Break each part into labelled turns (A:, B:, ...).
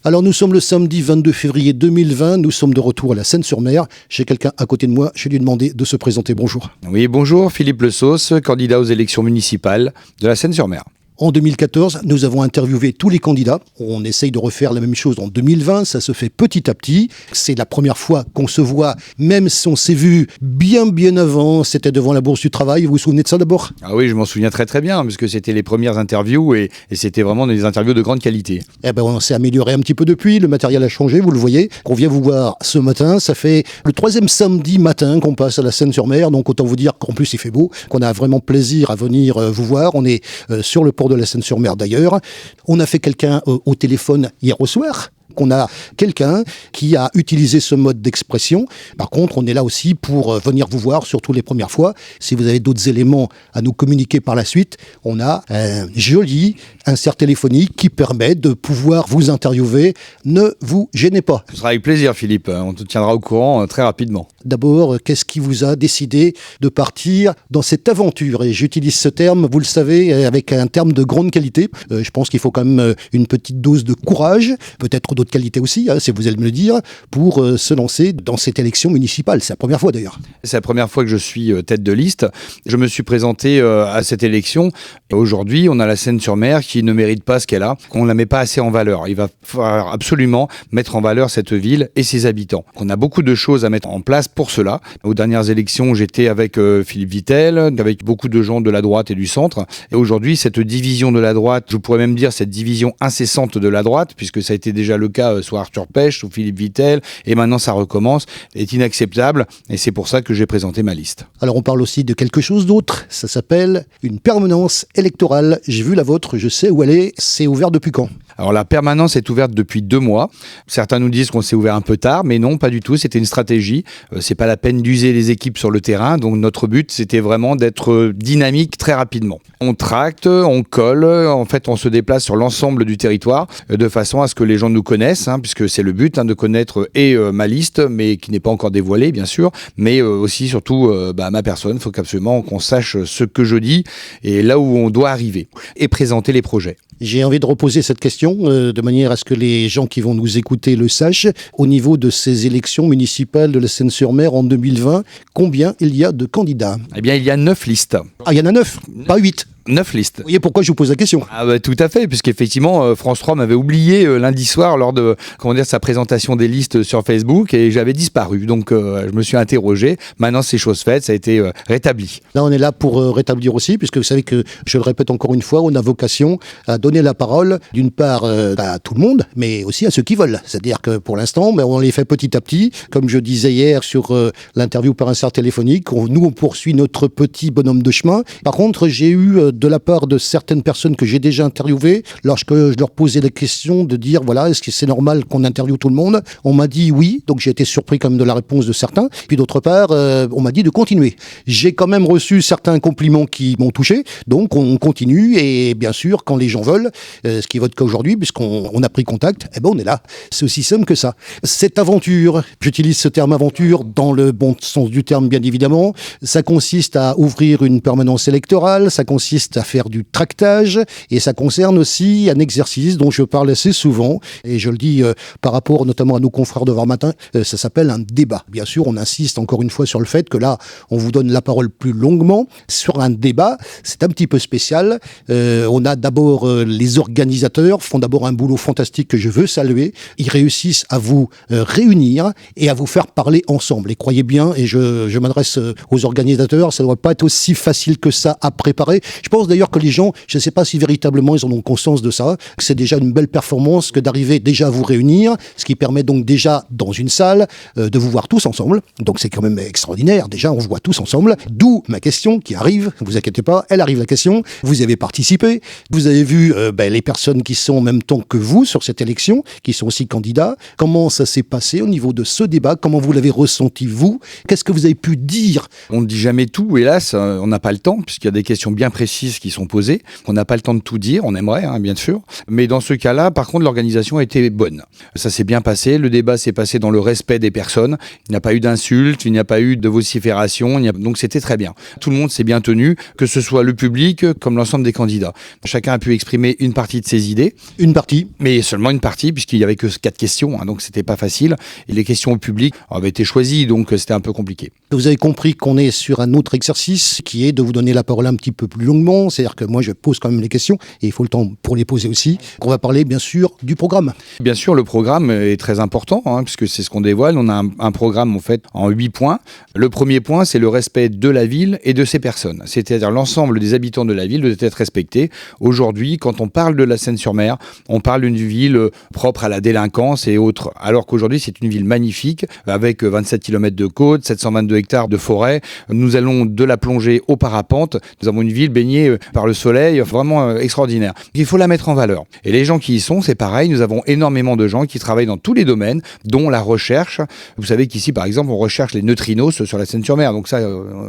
A: Alors nous sommes le samedi 22 février 2020, nous sommes de retour à la Seine-sur-Mer. J'ai quelqu'un à côté de moi, je vais lui demander de se présenter. Bonjour.
B: Oui, bonjour, Philippe Le Sauce, candidat aux élections municipales de la Seine-sur-Mer.
A: En 2014, nous avons interviewé tous les candidats. On essaye de refaire la même chose en 2020, ça se fait petit à petit. C'est la première fois qu'on se voit, même si on s'est vu bien avant, c'était devant la Bourse du Travail. Vous vous souvenez de ça d'abord ?
B: Ah oui, je m'en souviens très bien, puisque c'était les premières interviews et c'était vraiment des interviews de grande qualité.
A: Eh ben, on s'est amélioré un petit peu depuis, le matériel a changé, vous le voyez. On vient vous voir ce matin, ça fait le 3e samedi matin qu'on passe à la Seine-sur-Mer, donc autant vous dire qu'en plus il fait beau, qu'on a vraiment plaisir à venir vous voir. On est sur le port de la Seine-sur-Mer d'ailleurs. On a fait quelqu'un au téléphone hier au soir. Qu'on a quelqu'un qui a utilisé ce mode d'expression. Par contre, on est là aussi pour venir vous voir, surtout les premières fois. Si vous avez d'autres éléments à nous communiquer par la suite, on a un joli insert téléphonique qui permet de pouvoir vous interviewer. Ne vous gênez pas.
B: Ce sera avec plaisir, Philippe. On te tiendra au courant très rapidement.
A: D'abord, qu'est-ce qui vous a décidé de partir dans cette aventure ? Et j'utilise ce terme, vous le savez, avec un terme de grande qualité. Je pense qu'il faut quand même une petite dose de courage, peut-être d'autres qualités aussi, si vous allez me le dire, pour se lancer dans cette élection municipale. C'est la première fois d'ailleurs.
B: C'est la première fois que je suis tête de liste. Je me suis présenté à cette élection. Et aujourd'hui, on a la Seine-sur-Mer qui ne mérite pas ce qu'elle a, qu'on ne la met pas assez en valeur. Il va falloir absolument mettre en valeur cette ville et ses habitants. On a beaucoup de choses à mettre en place pour cela. Aux dernières élections, j'étais avec Philippe Vitel, avec beaucoup de gens de la droite et du centre. Et aujourd'hui, cette division de la droite, je pourrais même dire cette division incessante de la droite, puisque ça a été déjà le cas sous Arthur Pech, sous Philippe Vitel, et maintenant ça recommence, est inacceptable. Et c'est pour ça que j'ai présenté ma liste.
A: Alors on parle aussi de quelque chose d'autre. Ça s'appelle une permanence électorale. J'ai vu la vôtre, je sais où elle est. C'est ouvert depuis quand ?
B: Alors la permanence est ouverte depuis 2 mois. Certains nous disent qu'on s'est ouvert un peu tard, mais non, pas du tout. C'était une stratégie. C'est pas la peine d'user les équipes sur le terrain. Donc notre but, c'était vraiment d'être dynamique très rapidement. On tracte, on colle. En fait, on se déplace sur l'ensemble du territoire de façon à ce que les gens nous connaissent, puisque c'est le but de connaître ma liste, mais qui n'est pas encore dévoilée, bien sûr, mais aussi surtout ma personne. Il faut absolument qu'on sache ce que je dis et là où on doit arriver et présenter les projets.
A: J'ai envie de reposer cette question de manière à ce que les gens qui vont nous écouter le sachent. Au niveau de ces élections municipales de la Seine-sur-Mer en 2020, combien il y a de candidats ?
B: Eh bien, il y a 9 listes.
A: Ah, il y en a 9, pas 8.
B: 9 listes.
A: Vous voyez pourquoi je vous pose la question ?
B: Tout à fait, puisqu'effectivement, France 3 m'avait oublié lundi soir lors de sa présentation des listes sur Facebook et j'avais disparu. Donc, je me suis interrogé. Maintenant, c'est chose faite, ça a été rétabli.
A: Là, on est là pour rétablir aussi, puisque vous savez que, je le répète encore une fois, on a vocation à donner la parole, d'une part à tout le monde, mais aussi à ceux qui veulent. C'est-à-dire que pour l'instant, on les fait petit à petit. Comme je disais hier sur l'interview par insert téléphonique, on poursuit notre petit bonhomme de chemin. Par contre, j'ai eu de la part de certaines personnes que j'ai déjà interviewées, lorsque je leur posais la question de dire, voilà, est-ce que c'est normal qu'on interviewe tout le monde ? On m'a dit oui, donc j'ai été surpris quand même de la réponse de certains. Puis d'autre part, on m'a dit de continuer. J'ai quand même reçu certains compliments qui m'ont touché, donc on continue et bien sûr, quand les gens veulent, ce qui est votre cas aujourd'hui, puisqu'on a pris contact, on est là. C'est aussi simple que ça. Cette aventure, j'utilise ce terme aventure dans le bon sens du terme bien évidemment, ça consiste à ouvrir une permanence électorale, ça consiste à faire du tractage et ça concerne aussi un exercice dont je parle assez souvent et je le dis par rapport notamment à nos confrères de Var Matin, ça s'appelle un débat. Bien sûr, on insiste encore une fois sur le fait que là, on vous donne la parole plus longuement sur un débat. C'est un petit peu spécial. On a d'abord les organisateurs font d'abord un boulot fantastique que je veux saluer. Ils réussissent à vous réunir et à vous faire parler ensemble. Et croyez bien, et je m'adresse aux organisateurs, ça ne doit pas être aussi facile que ça à préparer. Je pense d'ailleurs que les gens, je ne sais pas si véritablement ils en ont conscience de ça, que c'est déjà une belle performance que d'arriver déjà à vous réunir, ce qui permet donc déjà dans une salle de vous voir tous ensemble. Donc c'est quand même extraordinaire, déjà on se voit tous ensemble. D'où ma question qui arrive, ne vous inquiétez pas, elle arrive la question. Vous avez participé, vous avez vu les personnes qui sont en même temps que vous sur cette élection, qui sont aussi candidats. Comment ça s'est passé au niveau de ce débat ? Comment vous l'avez ressenti vous ? Qu'est-ce que vous avez pu dire ?
B: On ne dit jamais tout, hélas, on n'a pas le temps, puisqu'il y a des questions bien précises exercices qui sont posés. On n'a pas le temps de tout dire, on aimerait, bien sûr. Mais dans ce cas-là, par contre, l'organisation a été bonne. Ça s'est bien passé. Le débat s'est passé dans le respect des personnes. Il n'y a pas eu d'insultes, il n'y a pas eu de vocifération. Donc c'était très bien. Tout le monde s'est bien tenu, que ce soit le public comme l'ensemble des candidats. Chacun a pu exprimer une partie de ses idées.
A: Une partie.
B: Mais seulement une partie, puisqu'il n'y avait que 4 questions, donc c'était pas facile. Et les questions au public avaient été choisies, donc c'était un peu compliqué.
A: Vous avez compris qu'on est sur un autre exercice qui est de vous donner la parole un petit peu plus longuement. C'est-à-dire que moi, je pose quand même les questions et il faut le temps pour les poser aussi. On va parler, bien sûr, du programme.
B: Bien sûr, le programme est très important, puisque c'est ce qu'on dévoile. On a un programme, en fait, en 8 points. Le premier point, c'est le respect de la ville et de ses personnes. C'est-à-dire l'ensemble des habitants de la ville doit être respecté. Aujourd'hui, quand on parle de la Seine-sur-Mer, on parle d'une ville propre à la délinquance et autres. Alors qu'aujourd'hui, c'est une ville magnifique, avec 27 km de côte, 722 hectares de forêt. Nous allons de la plongée au parapente. Nous avons une ville baignée par le soleil, vraiment extraordinaire. Il faut la mettre en valeur. Et les gens qui y sont, c'est pareil. Nous avons énormément de gens qui travaillent dans tous les domaines, dont la recherche. Vous savez qu'ici, par exemple, on recherche les neutrinos sur la Seine-sur-Mer. Donc ça,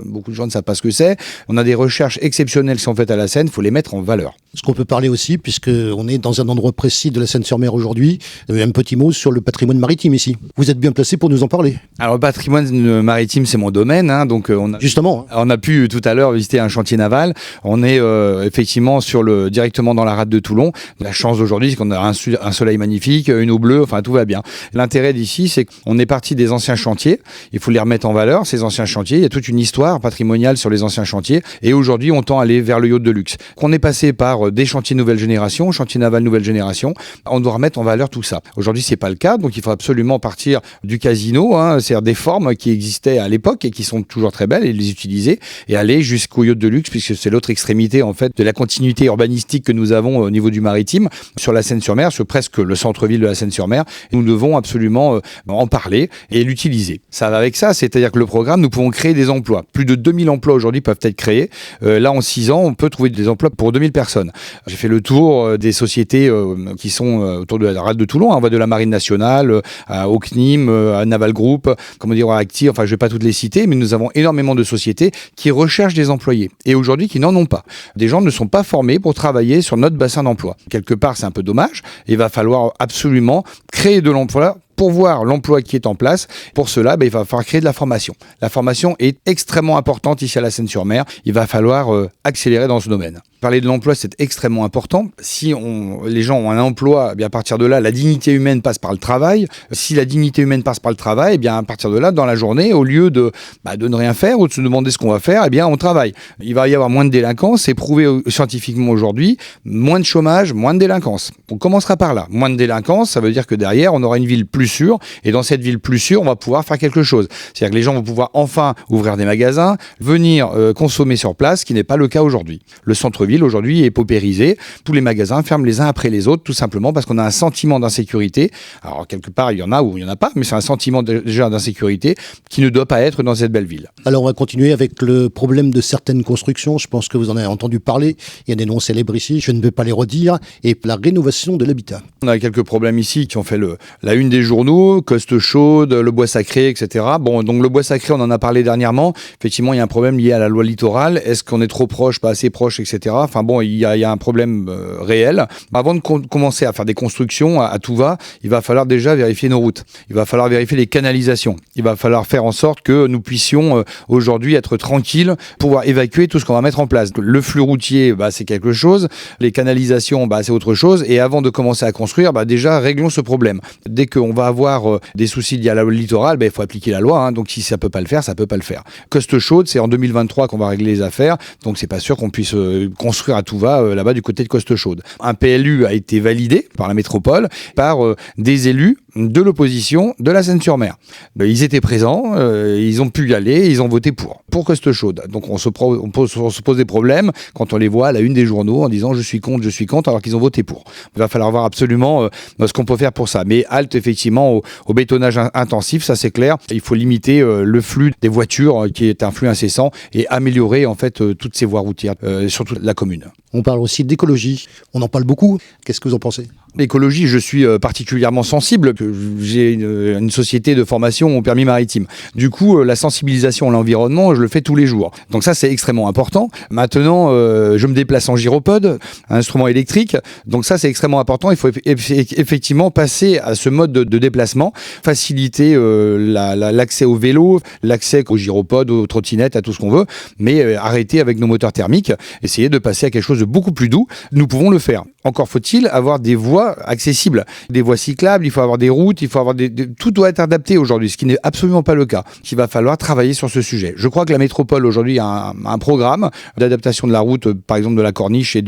B: beaucoup de gens ne savent pas ce que c'est. On a des recherches exceptionnelles qui sont faites à la Seine. Il faut les mettre en valeur.
A: Ce qu'on peut parler aussi, puisqu'on est dans un endroit précis de la Seine-sur-Mer aujourd'hui, un petit mot sur le patrimoine maritime ici. Vous êtes bien placé pour nous en parler.
B: Alors, le patrimoine maritime, c'est mon domaine. Donc,
A: Justement.
B: On a pu tout à l'heure visiter un chantier naval. On est effectivement directement dans la rade de Toulon. La chance d'aujourd'hui, c'est qu'on a un soleil magnifique, une eau bleue, enfin tout va bien. L'intérêt d'ici, c'est qu'on est parti des anciens chantiers. Il faut les remettre en valeur, ces anciens chantiers. Il y a toute une histoire patrimoniale sur les anciens chantiers. Et aujourd'hui, on tend à aller vers le yacht de luxe. On est passé par des chantiers nouvelle génération, chantier naval nouvelle génération. On doit remettre en valeur tout ça. Aujourd'hui, c'est pas le cas. Donc, il faut absolument partir du casino, c'est-à-dire des formes qui existaient à l'époque et qui sont toujours très belles et les utiliser et aller jusqu'au yacht de luxe puisque c'est l'autre extrémité en fait de la continuité urbanistique que nous avons au niveau du maritime sur la Seine-sur-Mer, sur presque le centre-ville de la Seine-sur-Mer. Nous devons absolument en parler et l'utiliser. Ça va avec ça, c'est-à-dire que le programme, nous pouvons créer des emplois. Plus de 2000 emplois aujourd'hui peuvent être créés. Là, en 6 ans, on peut trouver des emplois pour 2000 personnes. J'ai fait le tour des sociétés qui sont autour de la rade de Toulon. On va de la Marine nationale au CNIM, à Naval Group, à Acti, enfin je ne vais pas toutes les citer, mais nous avons énormément de sociétés qui recherchent des employés et aujourd'hui qui n'en ont pas. Des gens ne sont pas formés pour travailler sur notre bassin d'emploi. Quelque part, c'est un peu dommage. Il va falloir absolument créer de l'emploi pour voir l'emploi qui est en place. Pour cela, il va falloir créer de la formation. La formation est extrêmement importante ici à la Seine-sur-Mer. Il va falloir accélérer dans ce domaine. Parler de l'emploi, c'est extrêmement important. Si les gens ont un emploi, à partir de là, la dignité humaine passe par le travail. Si la dignité humaine passe par le travail, à partir de là, dans la journée, au lieu de ne rien faire ou de se demander ce qu'on va faire, on travaille. Il va y avoir moins de délinquance, c'est prouvé scientifiquement aujourd'hui, moins de chômage, moins de délinquance. On commencera par là. Moins de délinquance, ça veut dire que derrière, on aura une ville plus sûre, et dans cette ville plus sûre, on va pouvoir faire quelque chose. C'est-à-dire que les gens vont pouvoir enfin ouvrir des magasins, venir consommer sur place, ce qui n'est pas le cas aujourd'hui. Le centre-ville aujourd'hui est paupérisé. Tous les magasins ferment les uns après les autres, tout simplement parce qu'on a un sentiment d'insécurité. Alors, quelque part, il y en a ou il n'y en a pas, mais c'est un sentiment déjà d'insécurité qui ne doit pas être dans cette belle ville.
A: Alors, on va continuer avec le problème de certaines constructions. Je pense que vous en avez entendu parler. Il y a des noms célèbres ici, je ne vais pas les redire. Et la rénovation de l'habitat.
B: On a quelques problèmes ici qui ont fait la une des journaux, Costechaude, le bois sacré, etc. Bon, donc le bois sacré, on en a parlé dernièrement. Effectivement, il y a un problème lié à la loi littorale. Est-ce qu'on est trop proche, pas assez proche, etc. Enfin bon, il y a un problème réel. Avant de commencer à faire des constructions à tout va, il va falloir déjà vérifier nos routes. Il va falloir vérifier les canalisations. Il va falloir faire en sorte que nous puissions aujourd'hui être tranquilles, pouvoir évacuer tout ce qu'on va mettre en place. Le flux routier, c'est quelque chose. Les canalisations, c'est autre chose. Et avant de commencer à construire, déjà réglons ce problème. Dès qu'on va avoir des soucis liés à la loi littorale, il faut appliquer la loi. Donc si ça peut pas le faire, ça peut pas le faire. Costechaude, c'est en 2023 qu'on va régler les affaires. Donc c'est pas sûr qu'on puisse construire à tout va là-bas du côté de Costechaude. Un PLU a été validé par la métropole, par des élus de l'opposition de la Seine-sur-Mer. Ils étaient présents, ils ont pu y aller, ils ont voté pour Costechaude. Donc on se pose des problèmes quand on les voit à la une des journaux en disant je suis contre, alors qu'ils ont voté pour. Il va falloir voir absolument ce qu'on peut faire pour ça. Mais halte effectivement au bétonnage intensif, ça c'est clair. Il faut limiter le flux des voitures qui est un flux incessant et améliorer en fait toutes ces voies routières sur toute la commune.
A: On parle aussi d'écologie. On en parle beaucoup. Qu'est-ce que vous en pensez ?
B: L'écologie, je suis particulièrement sensible. J'ai une société de formation au permis maritime. Du coup, la sensibilisation à l'environnement, je le fais tous les jours. Donc ça, c'est extrêmement important. Maintenant, je me déplace en gyropode, un instrument électrique. Donc ça, c'est extrêmement important. Il faut effectivement passer à ce mode de déplacement, faciliter l'accès au vélo, l'accès aux gyropodes, aux trottinettes, à tout ce qu'on veut, mais arrêter avec nos moteurs thermiques, essayer de passer à quelque chose de beaucoup plus doux. Nous pouvons le faire. Encore faut-il avoir des voies accessibles, des voies cyclables, il faut avoir des routes, il faut avoir tout doit être adapté aujourd'hui, ce qui n'est absolument pas le cas. Il va falloir travailler sur ce sujet. Je crois que la métropole aujourd'hui a un programme d'adaptation de la route, par exemple de la Corniche et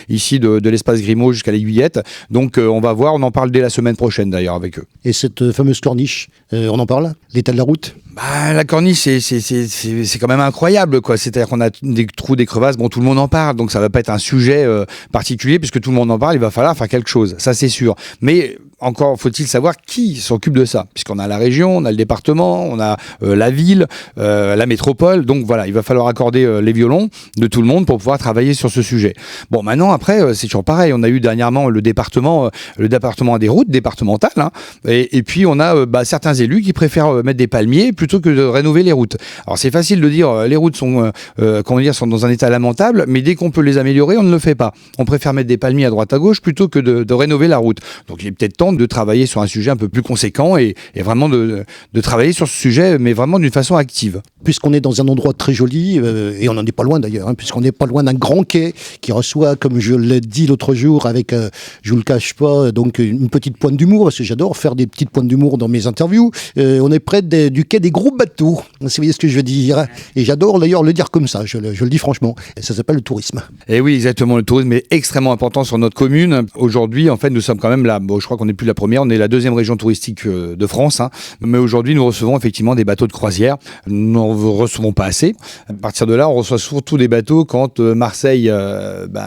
B: ici de l'espace Grimaud jusqu'à l'Aiguillette. Donc on va voir, on en parle dès la semaine prochaine d'ailleurs avec eux.
A: Et cette fameuse Corniche, on en parle ? L'état de la route ?
B: La Corniche, c'est quand même incroyable, quoi. C'est-à-dire qu'on a des trous, des crevasses. Bon, tout le monde en parle, donc ça va pas être un sujet particulier puisque tout le monde en parle. Il va falloir faire quelque chose, ça c'est sûr. Mais encore faut-il savoir qui s'occupe de ça, puisqu'on a la région, on a le département, on a la ville, la métropole. Donc voilà, il va falloir accorder les violons de tout le monde pour pouvoir travailler sur ce sujet. Bon, maintenant après, c'est toujours pareil. On a eu dernièrement le département des routes départementales, hein, et puis on a certains élus qui préfèrent mettre des palmiers plutôt que de rénover les routes. Alors c'est facile de dire les routes sont dans un état lamentable, mais dès qu'on peut les améliorer, on ne le fait pas. On préfère mettre des palmiers à droite à gauche plutôt que de rénover la route. Donc il est peut-être temps de travailler sur un sujet un peu plus conséquent et vraiment de travailler sur ce sujet, mais vraiment d'une façon active.
A: Puisqu'on est dans un endroit très joli, et on n'en est pas loin d'ailleurs, hein, puisqu'on n'est pas loin d'un grand quai qui reçoit, comme je l'ai dit l'autre jour, avec, je vous le cache pas, donc une petite pointe d'humour, parce que j'adore faire des petites pointes d'humour dans mes interviews. On est près du quai des gros bateaux, si vous voyez ce que je veux dire. Et j'adore d'ailleurs le dire comme ça, je le dis franchement. Et ça s'appelle le tourisme.
B: Et oui, exactement, le tourisme est extrêmement important sur notre commune. Aujourd'hui, en fait, nous sommes quand même là, je crois qu'on n'est plus la première, on est la deuxième région touristique de France, hein. Mais aujourd'hui, nous recevons effectivement des bateaux de croisière. Nous n'en recevons pas assez. À partir de là, on reçoit surtout des bateaux quand Marseille,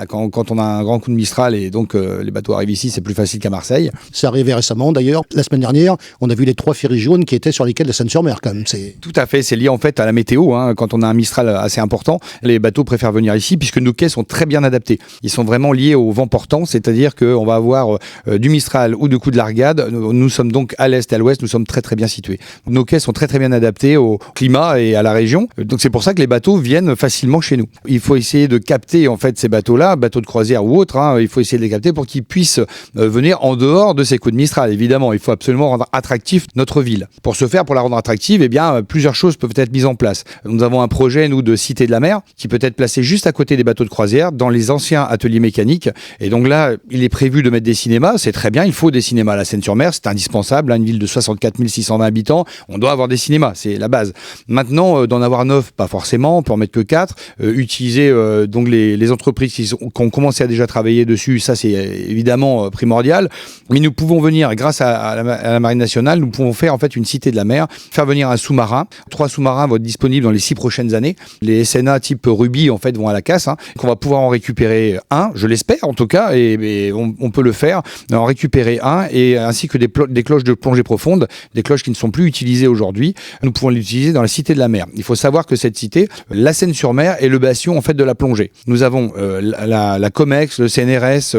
B: quand on a un grand coup de Mistral et donc les bateaux arrivent ici, c'est plus facile qu'à Marseille.
A: C'est arrivé récemment d'ailleurs. La semaine dernière, on a vu les 3 ferries jaunes qui étaient sur les quais de la Seine-sur-Mer quand même.
B: Tout à fait, c'est lié en fait à la météo, hein. Quand on a un Mistral assez important, les bateaux préfèrent venir ici puisque nos quais sont très bien adaptés. Ils sont vraiment liés au vent portant, c'est-à-dire qu'on va avoir du Mistral ou du coup de l'Argade. Nous sommes donc à l'est et à l'ouest, nous sommes très très bien situés. Nos quais sont très très bien adaptés au climat et à la région. Donc c'est pour ça que les bateaux viennent facilement chez nous. Il faut essayer de capter en fait ces bateaux-là, bateaux de croisière ou autres, hein, il faut essayer de les capter pour qu'ils puissent venir en dehors de ces coups de Mistral. Évidemment, il faut absolument rendre attractif notre ville. Pour ce faire, pour la rendre attractive, eh bien, plusieurs choses peuvent être mises en place. Nous avons un projet, nous, de cité de la mer, qui peut être placé juste à côté des bateaux de croisière, dans les anciens ateliers mécaniques. Et donc là, il est prévu de mettre des cinémas. C'est très bien, il faut des cinémas à la Seine-sur-Mer, c'est indispensable. Une ville de 64 620 habitants, on doit avoir des cinémas, c'est la base. Maintenant, d'en avoir 9, pas forcément, on peut en mettre que 4. Utiliser donc les entreprises qui ont commencé à déjà travailler dessus, ça c'est évidemment primordial. Mais nous pouvons venir, grâce à la Marine nationale, nous pouvons faire en fait une cité de la mer, faire venir un sous-marin. 3 sous-marins vont être disponibles dans les 6 prochaines années. Les SNA type Ruby en fait vont à la casse, hein. On va pouvoir en récupérer un, je l'espère en tout cas, et on peut le faire, en récupérer un, et ainsi que des cloches de plongée profonde, des cloches qui ne sont plus utilisées aujourd'hui. Nous pouvons l'utiliser dans la cité de la mer. Il faut savoir que cette cité, la Seine-sur-Mer, est le bastion en fait de la plongée. Nous avons la Comex, le CNRS,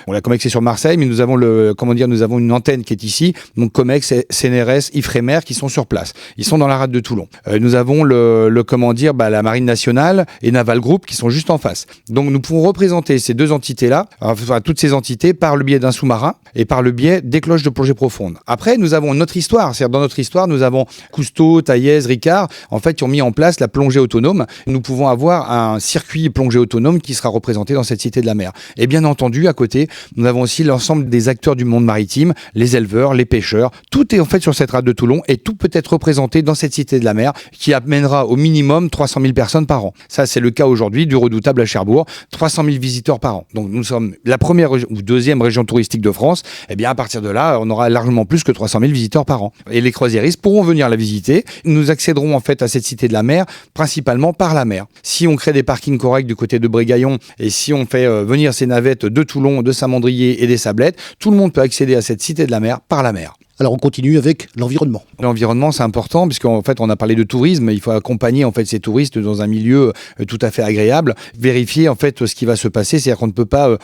B: la Comex est sur Marseille, mais nous avons nous avons une antenne qui est ici. Donc Comex, CNRS, Ifremer qui sont sur place. Ils sont dans la rade de Toulon. Nous avons la Marine nationale et Naval Group qui sont juste en face. Donc nous pouvons représenter ces deux entités-là, enfin toutes ces entités, par le biais d'un sous-marin et par le biais des cloches de plongée profonde. Après, nous avons notre histoire. C'est-à-dire, dans notre histoire, nous avons Cousteau, Taillez, Ricard, en fait, qui ont mis en place la plongée autonome. Nous pouvons avoir un circuit plongée autonome qui sera représenté dans cette cité de la mer. Et bien entendu, à côté, nous avons aussi l'ensemble des acteurs du monde maritime, les éleveurs, les pêcheurs. Tout est en fait sur cette rade de Toulon et tout peut être représenté dans cette cité de la mer qui amènera au minimum 300 000 personnes par an. Ça, c'est le cas aujourd'hui du Redoutable à Cherbourg, 300 000 visiteurs par an. Donc nous sommes la première ou deuxième région touristique de France. Et bien à partir de là, on aura largement plus que 300 000 visiteurs par an. Et les croisiéristes pourront venir la visiter. Nous accéderons en fait à cette cité de la mer, principalement par la mer. Si on crée des parkings corrects du côté de Brégaillon et si on fait venir ces navettes de Toulon, de Saint-Mandrier et des Sablettes, tout le monde peut accéder à cette cité de la mer par la mer.
A: Alors on continue avec l'environnement.
B: L'environnement, c'est important puisqu'en fait, on a parlé de tourisme. Il faut accompagner en fait ces touristes dans un milieu tout à fait agréable. Vérifier en fait ce qui va se passer, c'est-à-dire qu'on ne peut pas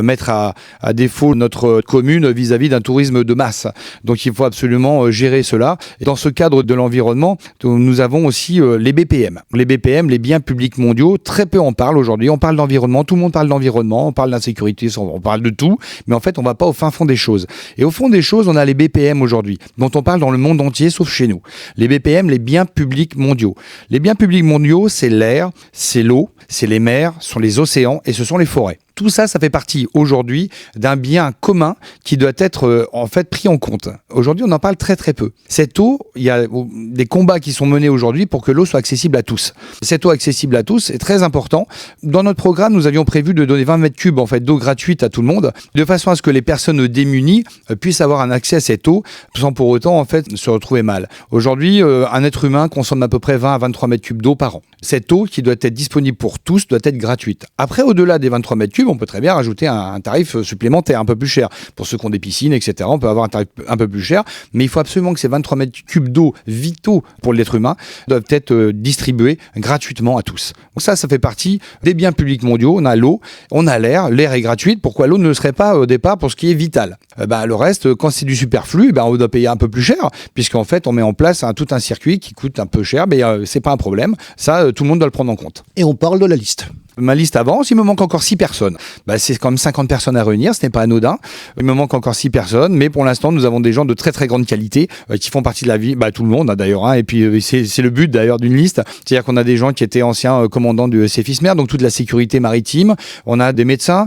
B: mettre à défaut notre commune vis-à-vis d'un tourisme de masse. Donc il faut absolument gérer cela. Et dans ce cadre de l'environnement, nous avons aussi les BPM. Les BPM, les biens publics mondiaux, très peu en parlent aujourd'hui. On parle d'environnement, tout le monde parle d'environnement, on parle d'insécurité, on parle de tout, mais en fait, on ne va pas au fin fond des choses. Et au fond des choses, on a les BPM aujourd'hui, dont on parle dans le monde entier, sauf chez nous. Les BPM, les biens publics mondiaux. Les biens publics mondiaux, c'est l'air, c'est l'eau, c'est les mers, ce sont les océans et ce sont les forêts. Tout ça, ça fait partie aujourd'hui d'un bien commun qui doit être en fait pris en compte. Aujourd'hui, on en parle très très peu. Cette eau, il y a des combats qui sont menés aujourd'hui pour que l'eau soit accessible à tous. Cette eau accessible à tous est très important. Dans notre programme, nous avions prévu de donner 20 mètres cubes en fait, d'eau gratuite à tout le monde, de façon à ce que les personnes démunies puissent avoir un accès à cette eau sans pour autant en fait, se retrouver mal. Aujourd'hui, un être humain consomme à peu près 20 à 23 mètres cubes d'eau par an. Cette eau qui doit être disponible pour tous doit être gratuite. Après, au-delà des 23 mètres cubes, on peut très bien rajouter un tarif supplémentaire un peu plus cher. Pour ceux qui ont des piscines, etc., on peut avoir un tarif un peu plus cher, mais il faut absolument que ces 23 mètres cubes d'eau vitaux pour l'être humain doivent être distribués gratuitement à tous. Donc ça fait partie des biens publics mondiaux. On a l'eau, on a l'air. L'air est gratuit. Pourquoi l'eau ne le serait pas au départ pour ce qui est vital? Le reste, quand c'est du superflu, on doit payer un peu plus cher, puisqu'en fait, on met en place tout un circuit qui coûte un peu cher, mais c'est pas un problème. Ça, tout le monde doit le prendre en compte.
A: Et on parle de la liste.
B: Ma liste avance, il me manque encore 6 personnes. C'est quand même 50 personnes à réunir, ce n'est pas anodin. Il me manque encore 6 personnes, mais pour l'instant, nous avons des gens de très très grande qualité qui font partie de la vie, tout le monde d'ailleurs, et puis c'est le but d'ailleurs d'une liste. C'est-à-dire qu'on a des gens qui étaient anciens commandants du CEFISMER, donc toute la sécurité maritime. On a des médecins,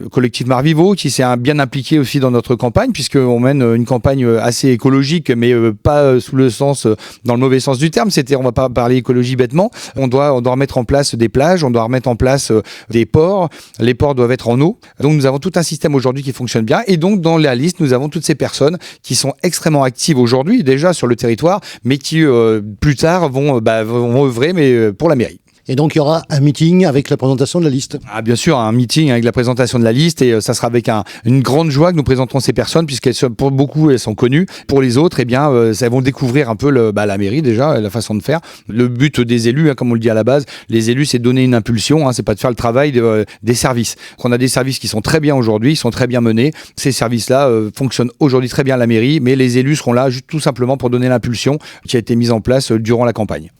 B: collectif Marvivo, qui s'est bien impliqué aussi dans notre campagne, puisqu'on mène une campagne assez écologique, mais pas dans le mauvais sens du terme. On va pas parler écologie bêtement. On doit remettre en place des plages, on doit remettre en place des ports. Les ports doivent être en eau. Donc nous avons tout un système aujourd'hui qui fonctionne bien. Et donc dans la liste, nous avons toutes ces personnes qui sont extrêmement actives aujourd'hui déjà sur le territoire, mais qui plus tard vont œuvrer mais pour la mairie.
A: Et donc, il y aura un meeting avec la présentation de la liste.
B: Ah, bien sûr, un meeting avec la présentation de la liste et ça sera avec une grande joie que nous présenterons ces personnes pour beaucoup, elles sont connues. Pour les autres, elles vont découvrir un peu la mairie déjà, la façon de faire. Le but des élus, comme on le dit à la base, les élus, c'est de donner une impulsion, c'est pas de faire le travail des services. On a des services qui sont très bien aujourd'hui, ils sont très bien menés. Ces services-là fonctionnent aujourd'hui très bien à la mairie, mais les élus seront là tout simplement pour donner l'impulsion qui a été mise en place durant la campagne.